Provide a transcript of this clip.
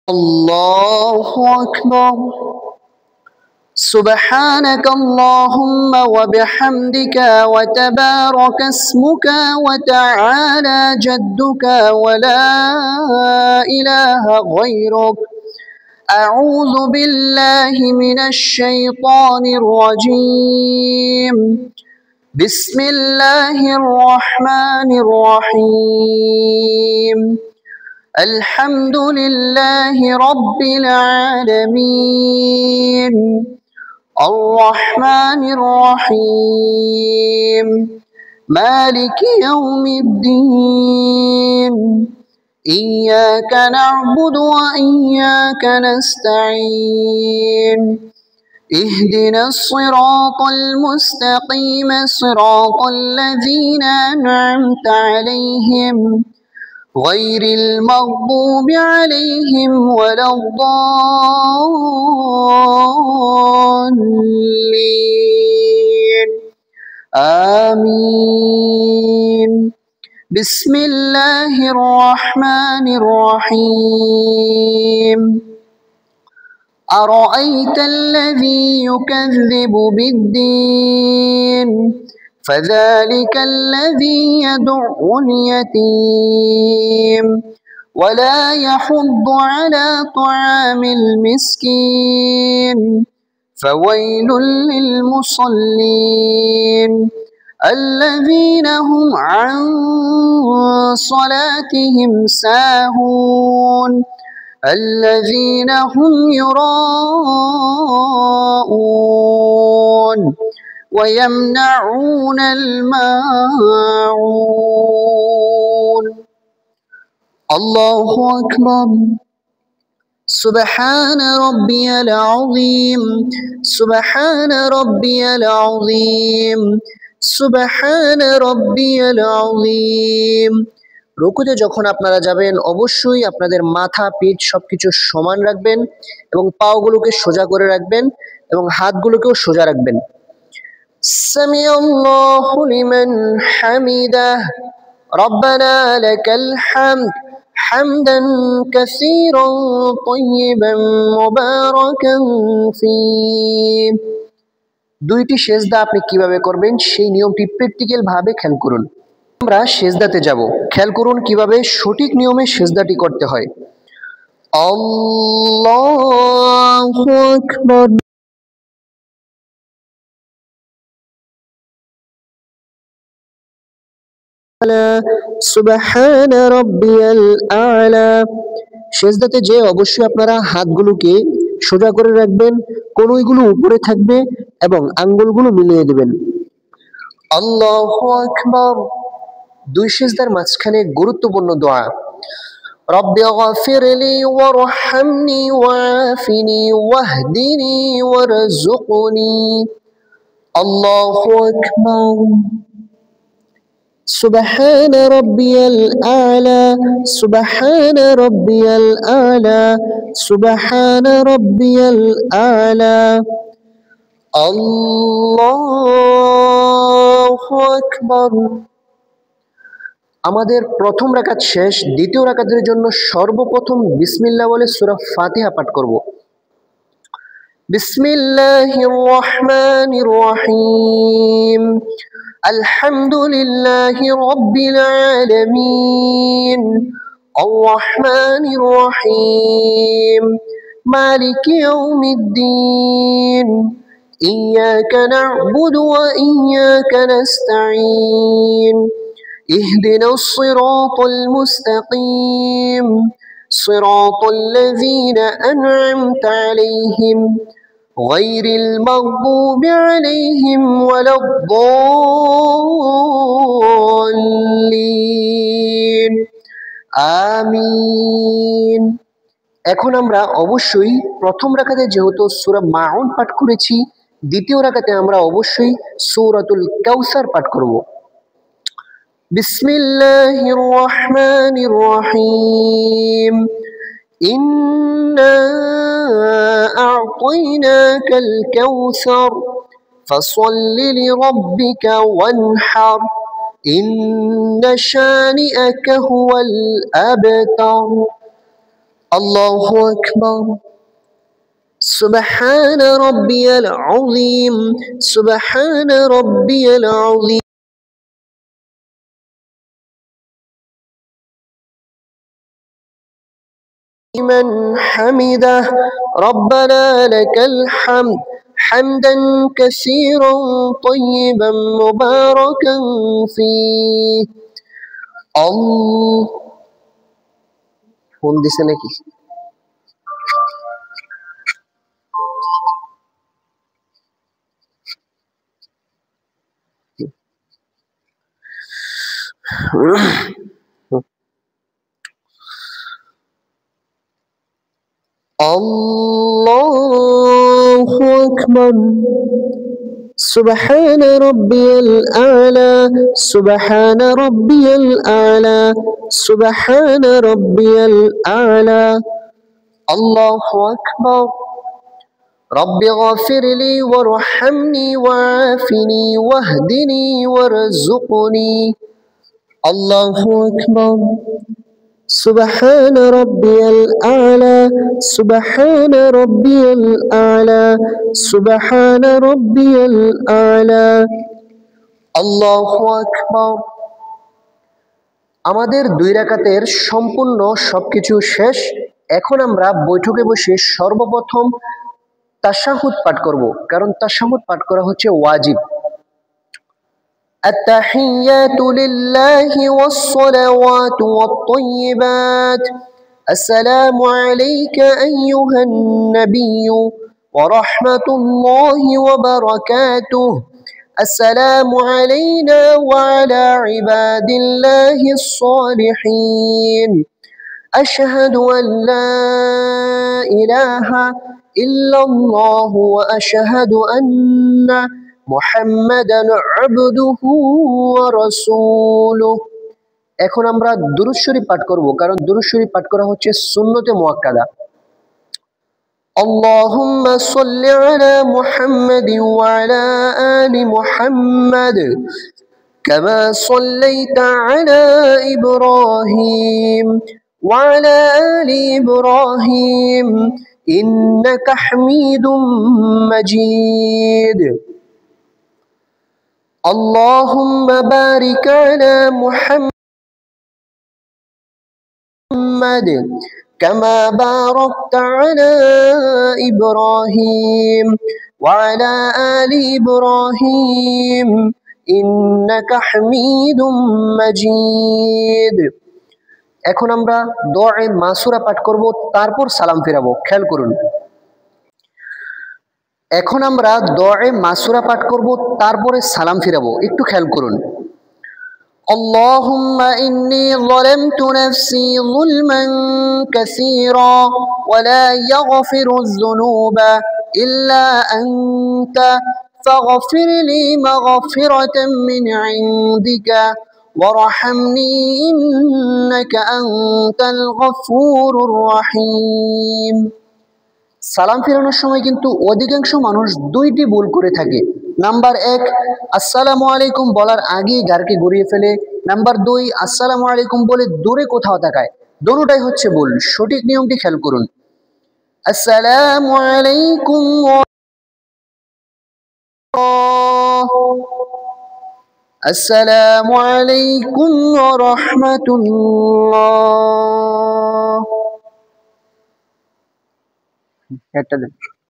الله أكبر. سبحانك اللهم وبحمدك وتبارك اسمك وتعالى جدك ولا إله غيرك. أعوذ بالله من الشيطان الرجيم. بسم الله الرحمن الرحيم. الحمد لله رب العالمين الرحمن الرحيم مالك يوم الدين إياك نعبد وإياك نستعين اهدنا الصراط المستقيم صراط الذين أنعمت عليهم غير المغضوب عليهم ولا الضالين آمين. بسم الله الرحمن الرحيم. أرأيت الذي يكذب بالدين فذلك الذي يدع اليتيم ولا يحض على طعام المسكين فويل للمصلين الذين هم عن صلاتهم ساهون الذين هم يراءون ويمنعون الماعون. الله أكبر. سبحان ربي العظيم سبحان ربي العظيم سبحان ربي العظيم. রুকুতে যখন আপনারা যাবেন অবশ্যই আপনাদের মাথা পিঠ সবকিছু সমান রাখবেন এবং পাগুলোকে সোজা করে রাখবেন এবং হাতগুলোকেও সোজা রাখবেন। سمع الله لمن حمده ربنا لك الحمد حمدا كثيرا طيبا مباركا فيه। দুইটি সেজদা আপনি কিভাবে করবেন সেই নিয়মটি প্র্যাকটিক্যাল ভাবে খেয়াল করুন। আমরা সেজদাতে যাব, খেয়াল করুন কিভাবে সঠিক নিয়মে সেজদাটি করতে হয়। আল্লাহু আকবার। সুবহান রাব্বিয়াল আ'লা। সেজদাতে যে অবশ্যই আপনারা হাতগুলোকে সোজা করে রাখবেন, কনুইগুলো উপরে থাকবে এবং আঙ্গুলগুলো মিলিয়ে দেবেন। আল্লাহু আকবার। দুই সেজদার মাঝখানে গুরুত্বপূর্ণ দোয়া, রব্বি গফিরলি ওয়ারহামনি ওয়াআফিনি ওয়াহদিনি ওয়ারযুকনি। আল্লাহু আকবার। سبحان ربي الأعلى سبحان ربي الأعلى سبحان ربي الأعلى الله أكبر। আমাদের প্রথম রাকাত শেষ, দ্বিতীয় রাকাতের জন্য সর্বপ্রথম বিসমিল্লাহ বলে সূরা ফাতিহা পাঠ করব। বিসমিল্লাহির রহমানির রহিম। الحمد لله رب العالمين الرحمن الرحيم مالك يوم الدين إياك نعبد وإياك نستعين اهدنا الصراط المستقيم صراط الذين أنعمت عليهم غير المغضوب عليهم ولا الضالين آمين। এখন আমরা অবশ্যই প্রথম রাকাতে যেহেতু সূরা মাউন পাঠ করেছি, দ্বিতীয় রাকাতে আমরা অবশ্যই সূরাতুল কাউসার পাঠ করব। বিসমিল্লাহির রহমানির রহিম। إنا أعطيناك الكوثر فصل لربك وانحر إن شانئك هو الأبتر الله أكبر. سبحان ربي العظيم. سبحان ربي العظيم. من حمده ربنا لك الحمد حمدا كثيرا طيبا مباركا فيه. ফোন দিছে নাকি? الله أكبر. سبحان ربي الأعلى. سبحان ربي الأعلى. سبحان ربي الأعلى. الله أكبر. رب اغفر لي وارحمني وعافني واهدني وارزقني. الله أكبر. سبحان ربي الأعلى. سبحان ربي الأعلى. سبحان ربي الأعلى. الله أكبر. আমাদের 2 রাকাতের সম্পূর্ণ সবকিছু শেষ। এখন আমরা বৈঠকে বসে সর্বপ্রথম তাশাহুদ পাঠ করব, কারণ তাশাহুদ পাঠ করা হচ্ছে ওয়াজিব। التحيات لله والصلوات والطيبات. السلام عليك أيها النبي ورحمة الله وبركاته. السلام علينا وعلى عباد الله الصالحين. أشهد أن لا إله إلا الله وأشهد أن محمدا عبده ورسوله. এখন আমরা দুরূদ শরীফ পাঠ করব, কারণ দুরূদ শরীফ পাঠ করা হচ্ছে সুন্নতে মুআক্কাদা। اللهم صل على محمد وعلى آل محمد كما صليت على إبراهيم وعلى آل إبراهيم إنك حميد مجيد. اللهم بارك على محمد كما باركت على إبراهيم وعلى آل إبراهيم إنك حميد مجيد. এখন আমরা দোয়া মাসুরা পাঠ করব, তারপর সালাম ফিরাবো। খেয়াল করুন, এখন আমরা দোয়া মাসুরা পাঠ করব, তারপরে সালাম ফিরাবো। একটু খেয়াল করুন। اللهم إني ظلمت نفسي ظلما كثيرا ولا يغفر الذنوب إلا أنت فاغفر لي مغفرة من عندك وارحمني إنك أنت الغفور الرحيم. সালাম ফেরানোর সময় কিন্তু অধিকাংশ মানুষ 2টি ভুল করে থাকে। নাম্বার 1, আসসালামু আলাইকুম বলার আগেই গারকে ঘুরিয়ে ফেলে। নাম্বার 2, আসসালামু আলাইকুম বলে দূরে কোথাও তাকায়। দোনোটাই হচ্ছে ভুল। সঠিক নিয়মটি খেয়াল করুন। আসসালামু আলাইকুম আসসালামু আলাইকুম ওয়া রাহমাতুল্লাহ। একটা দেন।